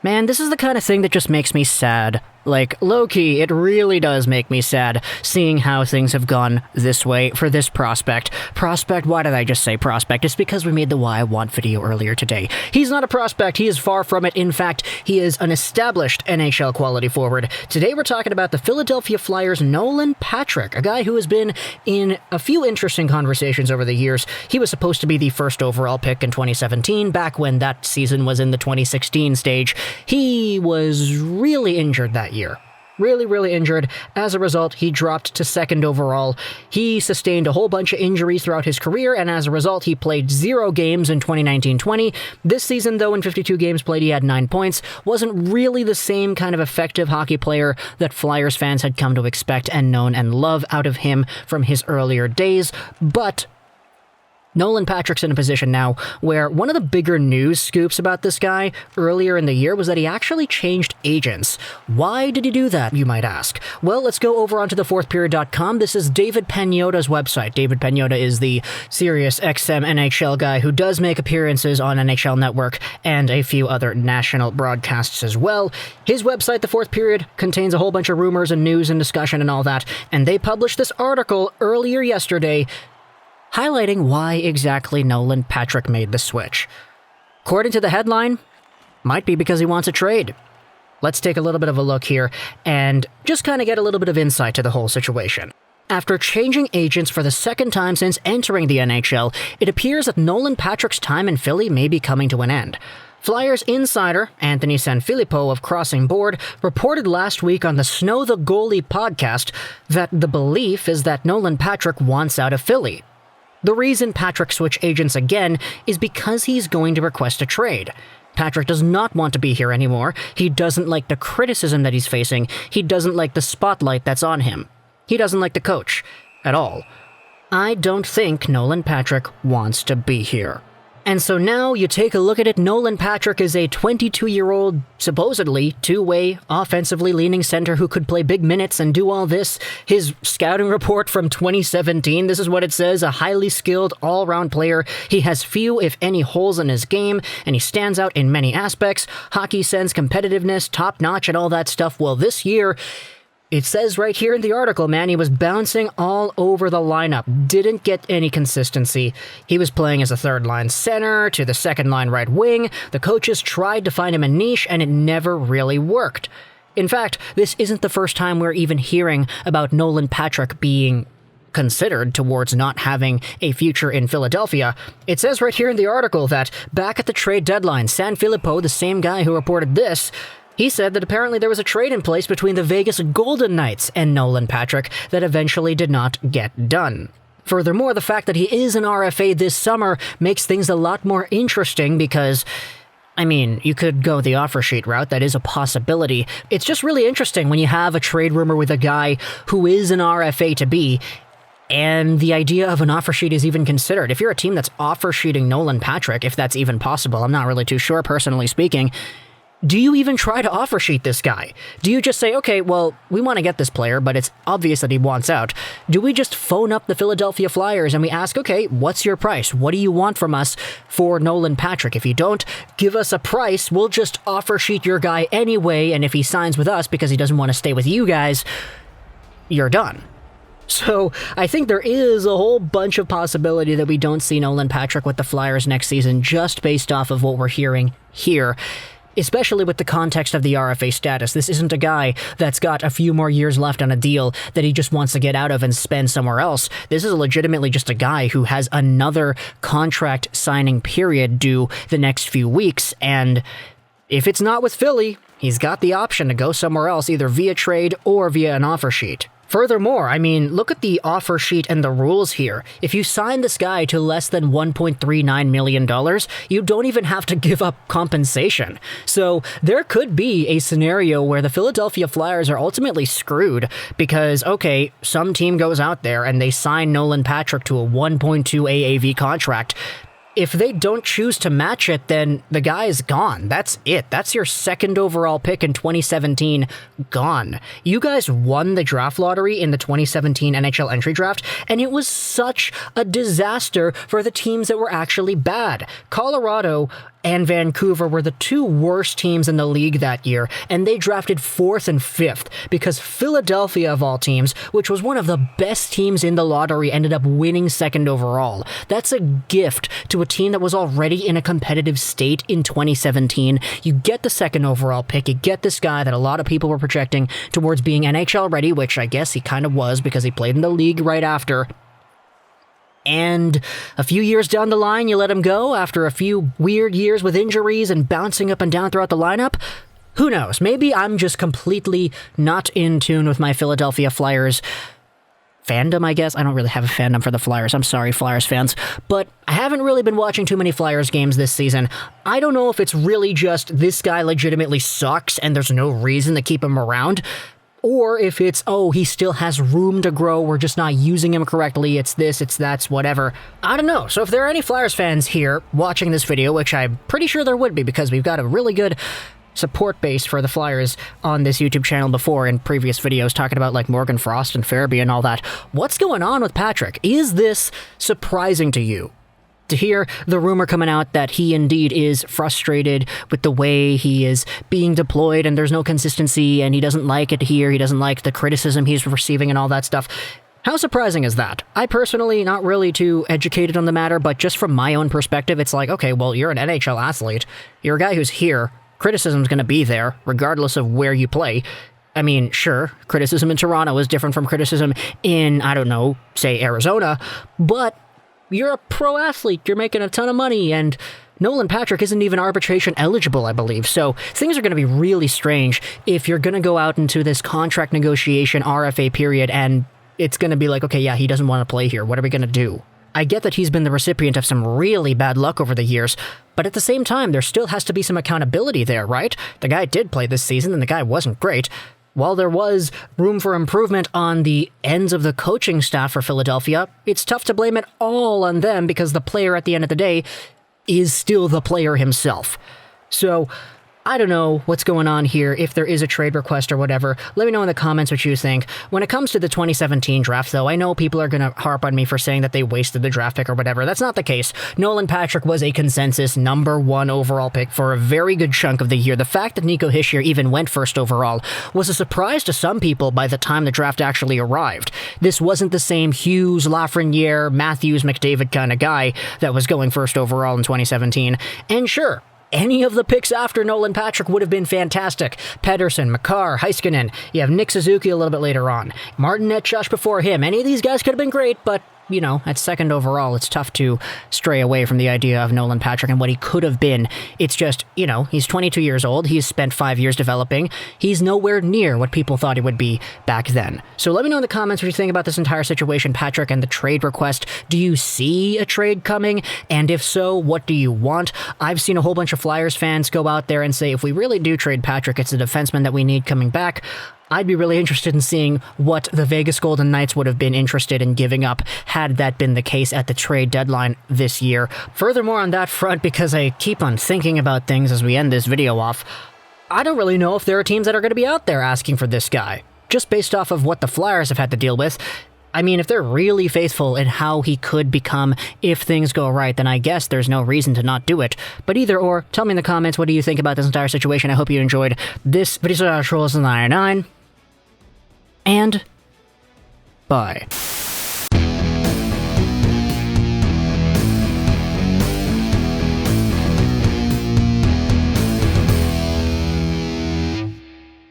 Man, this is the kind of thing that just makes me sad. Like, low-key, it really does make me sad seeing how things have gone this way for this prospect. Prospect? Why did I just say prospect? It's because we made the Why I Want video earlier today. He's not a prospect. He is far from it. In fact, he is an established NHL quality forward. Today we're talking about the Philadelphia Flyers' Nolan Patrick, a guy who has been in a few interesting conversations over the years. He was supposed to be the first overall pick in 2017, back when that season was in the 2016 stage. He was really injured that year. Really injured. As a result, he dropped to second overall. He sustained a whole bunch of injuries throughout his career, and as a result, he played 0 games in 2019-20. This season, though, in 52 games played, he had 9 points. Wasn't really the same kind of effective hockey player that Flyers fans had come to expect and known and love out of him from his earlier days, but Nolan Patrick's in a position now where one of the bigger news scoops about this guy earlier in the year was that he actually changed agents. Why did he do that, you might ask? Well, let's go over onto thefourthperiod.com. This is David Pagnotta's website. David Pagnotta is the Sirius XM NHL guy who does make appearances on NHL Network and a few other national broadcasts as well. His website, The Fourth Period, contains a whole bunch of rumors and news and discussion and all that, and they published this article earlier yesterday highlighting why exactly Nolan Patrick made the switch. According to the headline, might be because he wants a trade. Let's take a little bit of a look here and just kind of get a little bit of insight to the whole situation. After changing agents for the second time since entering the NHL, it appears that Nolan Patrick's time in Philly may be coming to an end. Flyers insider Anthony Sanfilippo of Crossing Board reported last week on the Snow the Goalie podcast that the belief is that Nolan Patrick wants out of Philly. The reason Patrick switched agents again is because he's going to request a trade. Patrick does not want to be here anymore. He doesn't like the criticism that he's facing. He doesn't like the spotlight that's on him. He doesn't like the coach at all. I don't think Nolan Patrick wants to be here. And so now you take a look at it, Nolan Patrick is a 22-year-old, supposedly two-way, offensively leaning center who could play big minutes and do all this. His scouting report from 2017, this is what it says, a highly skilled all-round player. He has few, if any, holes in his game, and he stands out in many aspects. Hockey sense, competitiveness, top-notch, and all that stuff. Well, this year, it says right here in the article, man, he was bouncing all over the lineup. Didn't get any consistency. He was playing as a third-line center to the second-line right wing. The coaches tried to find him a niche, and it never really worked. In fact, this isn't the first time we're even hearing about Nolan Patrick being considered towards not having a future in Philadelphia. It says right here in the article that back at the trade deadline, Sanfilippo, the same guy who reported this, he said that apparently there was a trade in place between the Vegas Golden Knights and Nolan Patrick that eventually did not get done. Furthermore, the fact that he is an RFA this summer makes things a lot more interesting because, I mean, you could go the offer sheet route. That is a possibility. It's just really interesting when you have a trade rumor with a guy who is an RFA to be, and the idea of an offer sheet is even considered. If you're a team that's offer sheeting Nolan Patrick, if that's even possible, I'm not really too sure, personally speaking, do you even try to offer sheet this guy? Do you just say, okay, well, we want to get this player, but it's obvious that he wants out. Do we just phone up the Philadelphia Flyers and we ask, okay, what's your price? What do you want from us for Nolan Patrick? If you don't give us a price, we'll just offer sheet your guy anyway, and if he signs with us because he doesn't want to stay with you guys, you're done. So I think there is a whole bunch of possibility that we don't see Nolan Patrick with the Flyers next season just based off of what we're hearing here. Especially with the context of the RFA status. This isn't a guy that's got a few more years left on a deal that he just wants to get out of and spend somewhere else. This is legitimately just a guy who has another contract signing period due the next few weeks, and if it's not with Philly, he's got the option to go somewhere else, either via trade or via an offer sheet. Furthermore, I mean, look at the offer sheet and the rules here. If you sign this guy to less than $1.39 million, you don't even have to give up compensation. So there could be a scenario where the Philadelphia Flyers are ultimately screwed because, okay, some team goes out there and they sign Nolan Patrick to a 1.2 AAV contract. If they don't choose to match it, then the guy is gone. That's it. That's your second overall pick in 2017 gone. You guys won the draft lottery in the 2017 NHL entry draft, and it was such a disaster for the teams that were actually bad. Colorado and Vancouver were the two worst teams in the league that year, and they drafted 4th and 5th because Philadelphia, of all teams, which was one of the best teams in the lottery, ended up winning 2nd overall. That's a gift to a team that was already in a competitive state in 2017. You get the 2nd overall pick, you get this guy that a lot of people were projecting towards being NHL ready, which I guess he kind of was because he played in the league right after. And a few years down the line, you let him go after a few weird years with injuries and bouncing up and down throughout the lineup? Who knows? Maybe I'm just completely not in tune with my Philadelphia Flyers fandom, I guess. I don't really have a fandom for the Flyers. I'm sorry, Flyers fans. But I haven't really been watching too many Flyers games this season. I don't know if it's really just this guy legitimately sucks and there's no reason to keep him around, or if it's, oh, he still has room to grow, we're just not using him correctly, it's this, it's that, whatever. I don't know. So if there are any Flyers fans here watching this video, which I'm pretty sure there would be because we've got a really good support base for the Flyers on this YouTube channel before in previous videos talking about like Morgan Frost and Farabee and all that, what's going on with Patrick? Is this surprising to you? To hear the rumor coming out that he indeed is frustrated with the way he is being deployed and there's no consistency and he doesn't like it here, he doesn't like the criticism he's receiving and all that stuff. How surprising is that? I personally, not really too educated on the matter, but just from my own perspective, it's like, okay, well, you're an NHL athlete. You're a guy who's here. Criticism's going to be there, regardless of where you play. I mean, sure, criticism in Toronto is different from criticism in, I don't know, say Arizona, but you're a pro athlete, you're making a ton of money, and Nolan Patrick isn't even arbitration eligible, I believe. So things are going to be really strange if you're going to go out into this contract negotiation RFA period and it's going to be like, okay, yeah, he doesn't want to play here. What are we going to do? I get that he's been the recipient of some really bad luck over the years, but at the same time, there still has to be some accountability there, right? The guy did play this season and the guy wasn't great. While there was room for improvement on the ends of the coaching staff for Philadelphia, it's tough to blame it all on them because the player at the end of the day is still the player himself. So, I don't know what's going on here, if there is a trade request or whatever. Let me know in the comments what you think. When it comes to the 2017 draft, though, I know people are going to harp on me for saying that they wasted the draft pick or whatever. That's not the case. Nolan Patrick was a consensus #1 overall pick for a very good chunk of the year. The fact that Nico Hischier even went 1st overall was a surprise to some people by the time the draft actually arrived. This wasn't the same Hughes, Lafreniere, Matthews, McDavid kind of guy that was going 1st overall in 2017. And sure, any of the picks after Nolan Patrick would have been fantastic. Pedersen, Makar, Heiskanen. You have Nick Suzuki a little bit later on. Martin Netchush before him. Any of these guys could have been great, but, you know, at 2nd overall, it's tough to stray away from the idea of Nolan Patrick and what he could have been. It's just, you know, he's 22 years old. He's spent 5 years developing. He's nowhere near what people thought he would be back then. So let me know in the comments what you think about this entire situation, Patrick, and the trade request. Do you see a trade coming? And if so, what do you want? I've seen a whole bunch of Flyers fans go out there and say, if we really do trade Patrick, it's a defenseman that we need coming back. I'd be really interested in seeing what the Vegas Golden Knights would have been interested in giving up had that been the case at the trade deadline this year. Furthermore on that front, because I keep on thinking about things as we end this video off, I don't really know if there are teams that are going to be out there asking for this guy, just based off of what the Flyers have had to deal with. I mean, if they're really faithful in how he could become if things go right, then I guess there's no reason to not do it. But either or, tell me in the comments what do you think about this entire situation. I hope you enjoyed this video. Trolls 99. And bye.